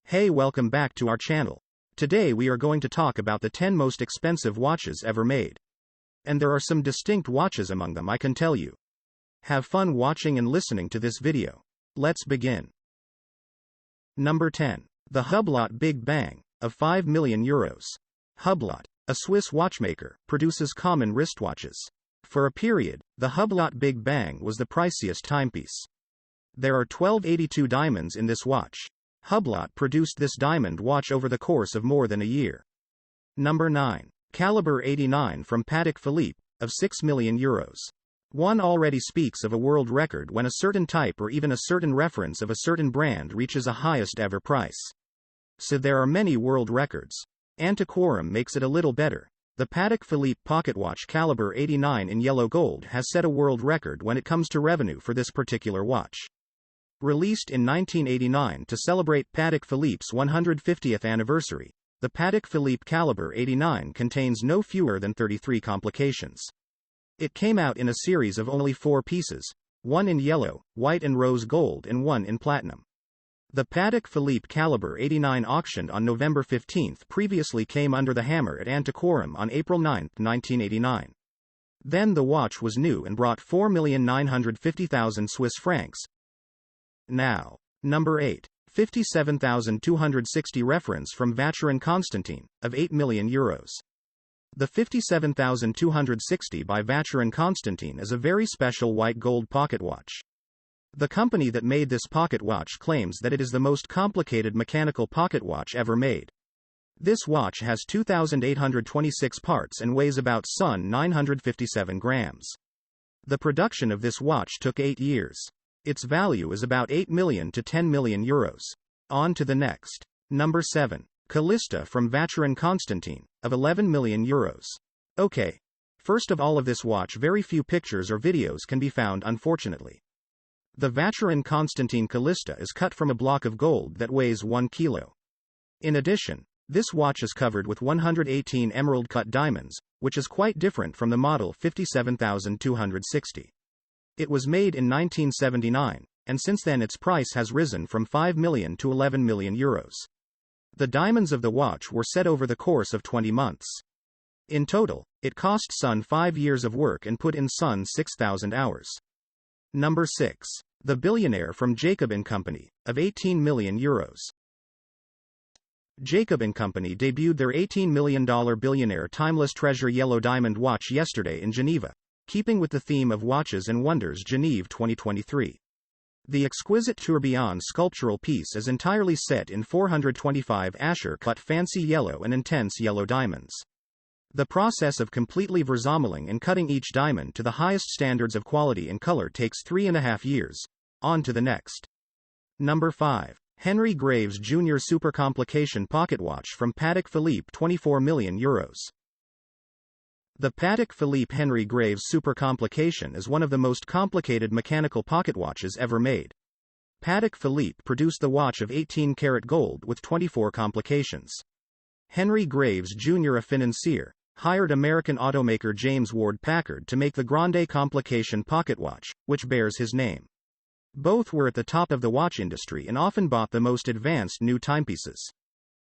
Hey, welcome back to our channel. Today we are going to talk about the 10 most expensive watches ever made. And there are some distinct watches among them, I can tell you. Have fun watching and listening to this video. Let's begin. Number 10. The Hublot Big Bang, of 5 million euros. Hublot, a Swiss watchmaker, produces common wristwatches. For a period, the Hublot Big Bang was the priciest timepiece. There are 1282 diamonds in this watch. Hublot produced this diamond watch over the course of more than a year. Number 9. Caliber 89 from Patek Philippe, of 6 million euros. One already speaks of a world record when a certain type or even a certain reference of a certain brand reaches a highest ever price. So there are many world records. Antiquorum makes it a little better. The Patek Philippe pocket watch Caliber 89 in yellow gold has set a world record when it comes to revenue for this particular watch. Released in 1989 to celebrate Patek Philippe's 150th anniversary, the Patek Philippe Caliber 89 contains no fewer than 33 complications. It came out in a series of only 4 pieces, one in yellow, white and rose gold and one in platinum. The Patek Philippe Caliber 89 auctioned on November 15 previously came under the hammer at Antiquorum on April 9, 1989. Then the watch was new and brought 4,950,000 Swiss francs. Now. Number 8. 57,260 reference from Vacheron Constantin, of 8 million euros. The 57,260 by Vacheron Constantin is a very special white gold pocket watch. The company that made this pocket watch claims that it is the most complicated mechanical pocket watch ever made. This watch has 2,826 parts and weighs about 957 grams. The production of this watch took 8 years. Its value is about 8 million to 10 million euros. On to the next. Number 7. Callista from Vacheron Constantin, of 11 million euros. Okay. First of all of this watch very few pictures or videos can be found unfortunately. The Vacheron Constantin Callista is cut from a block of gold that weighs 1 kilo. In addition, this watch is covered with 118 emerald-cut diamonds, which is quite different from the model 57,260. It was made in 1979, and since then its price has risen from 5 million to 11 million euros. The diamonds of the watch were set over the course of 20 months. In total, it cost Sun 5 years of work and put in Sun 6,000 hours. Number 6. The Billionaire from Jacob & Company, of 18 million euros. Jacob & Company debuted their $18 million Billionaire Timeless Treasure Yellow Diamond watch yesterday in Geneva, keeping with the theme of Watches and Wonders Genève 2023. The exquisite tourbillon sculptural piece is entirely set in 425 Asscher-cut fancy yellow and intense yellow diamonds. The process of completely versameling and cutting each diamond to the highest standards of quality and color takes 3.5 years. On to the next. Number 5. Henry Graves Jr. Super Complication Pocket Watch from Patek Philippe 24 million euros. The Patek Philippe Henry Graves Super Complication is one of the most complicated mechanical pocket watches ever made. Patek Philippe produced the watch of 18-karat gold with 24 complications. Henry Graves Jr., a financier, hired American automaker James Ward Packard to make the Grande Complication pocket watch, which bears his name. Both were at the top of the watch industry and often bought the most advanced new timepieces.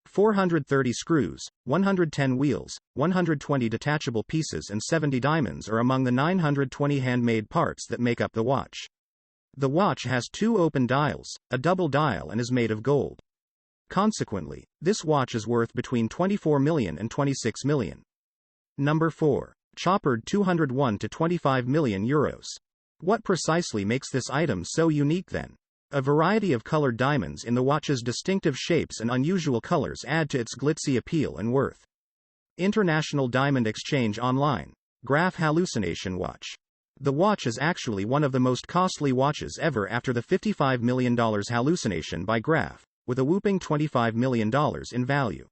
430 screws, 110 wheels, 120 detachable pieces and 70 diamonds are among the 920 handmade parts that make up the watch. The watch has 2 open dials, a double dial and is made of gold. Consequently, this watch is worth between 24 million and 26 million. Number 4. Chopard 201 to 25 million euros. What precisely makes this item so unique then? A variety of colored diamonds in the watch's distinctive shapes and unusual colors add to its glitzy appeal and worth. International Diamond Exchange Online. Graf Hallucination Watch. The watch is actually one of the most costly watches ever after the $55 million Hallucination by Graf, with a whopping $25 million in value.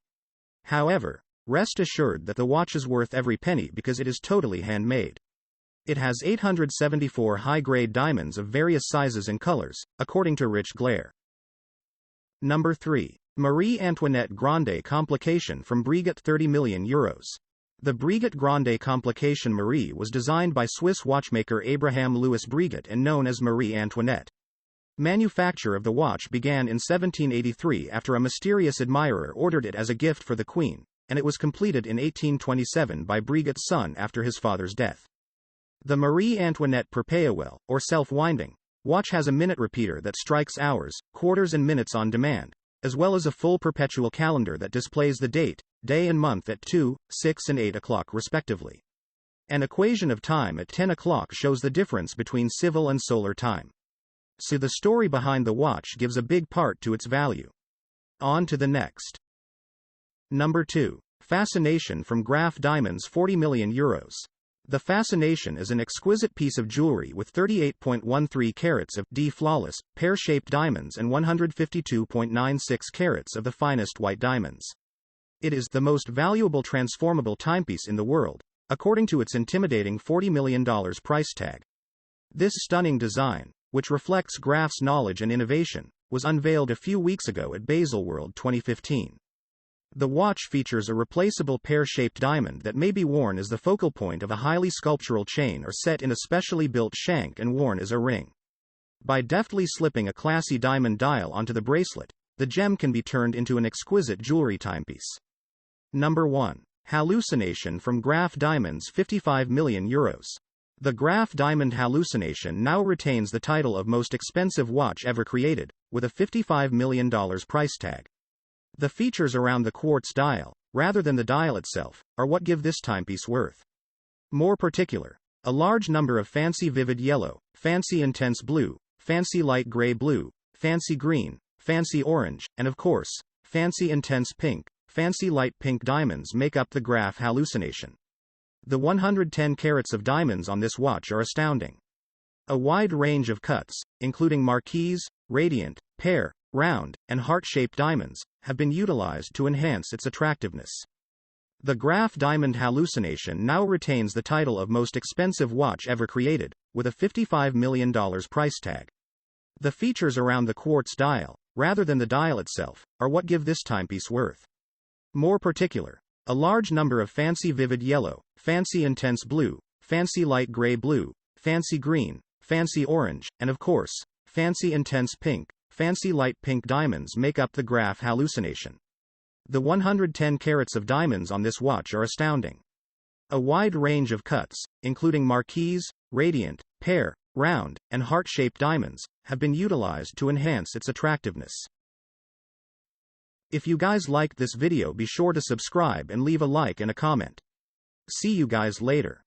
However, rest assured that the watch is worth every penny because it is totally handmade. It has 874 high-grade diamonds of various sizes and colors, according to Rich Glare. Number 3. Marie Antoinette Grande Complication from Breguet 30 million euros. The Breguet Grande Complication Marie was designed by Swiss watchmaker Abraham Louis Breguet and known as Marie Antoinette. Manufacture of the watch began in 1783 after a mysterious admirer ordered it as a gift for the Queen, and it was completed in 1827 by Breguet's son after his father's death. The Marie Antoinette Perpétuelle, or self-winding, watch has a minute repeater that strikes hours, quarters and minutes on demand, as well as a full perpetual calendar that displays the date, day and month at 2, 6 and 8 o'clock respectively. An equation of time at 10 o'clock shows the difference between civil and solar time. So the story behind the watch gives a big part to its value. On to the next. Number 2. Fascination from Graff Diamonds, 40 million euros. The Fascination is an exquisite piece of jewelry with 38.13 carats of D flawless, pear-shaped diamonds and 152.96 carats of the finest white diamonds. It is the most valuable transformable timepiece in the world, according to its intimidating $40 million price tag. This stunning design, which reflects Graff's knowledge and innovation, was unveiled a few weeks ago at Baselworld 2015. The watch features a replaceable pear-shaped diamond that may be worn as the focal point of a highly sculptural chain or set in a specially built shank and worn as a ring. By deftly slipping a classy diamond dial onto the bracelet, the gem can be turned into an exquisite jewelry timepiece. Number 1. Hallucination from Graff Diamonds, 55 million euros. The Graff Diamond Hallucination now retains the title of most expensive watch ever created, with a $55 million price tag. The features around the quartz dial, rather than the dial itself, are what give this timepiece worth. More particular, a large number of fancy vivid yellow, fancy intense blue, fancy light gray blue, fancy green, fancy orange, and of course, fancy intense pink, fancy light pink diamonds make up the Graff Hallucination. The 110 carats of diamonds on this watch are astounding. A wide range of cuts, including marquise, radiant, pear, round, and heart-shaped diamonds, have been utilized to enhance its attractiveness. The Graff Diamond Hallucination now retains the title of most expensive watch ever created, with a $55 million price tag. The features around the quartz dial, rather than the dial itself, are what give this timepiece worth. More particular, a large number of fancy vivid yellow, fancy intense blue, fancy light gray blue, fancy green, fancy orange, and of course, fancy intense pink, fancy light pink diamonds make up the Graff Hallucination. The 110 carats of diamonds on this watch are astounding. A wide range of cuts, including marquise, radiant, pear, round, and heart-shaped diamonds, have been utilized to enhance its attractiveness. If you guys liked this video, be sure to subscribe and leave a like and a comment. See you guys later.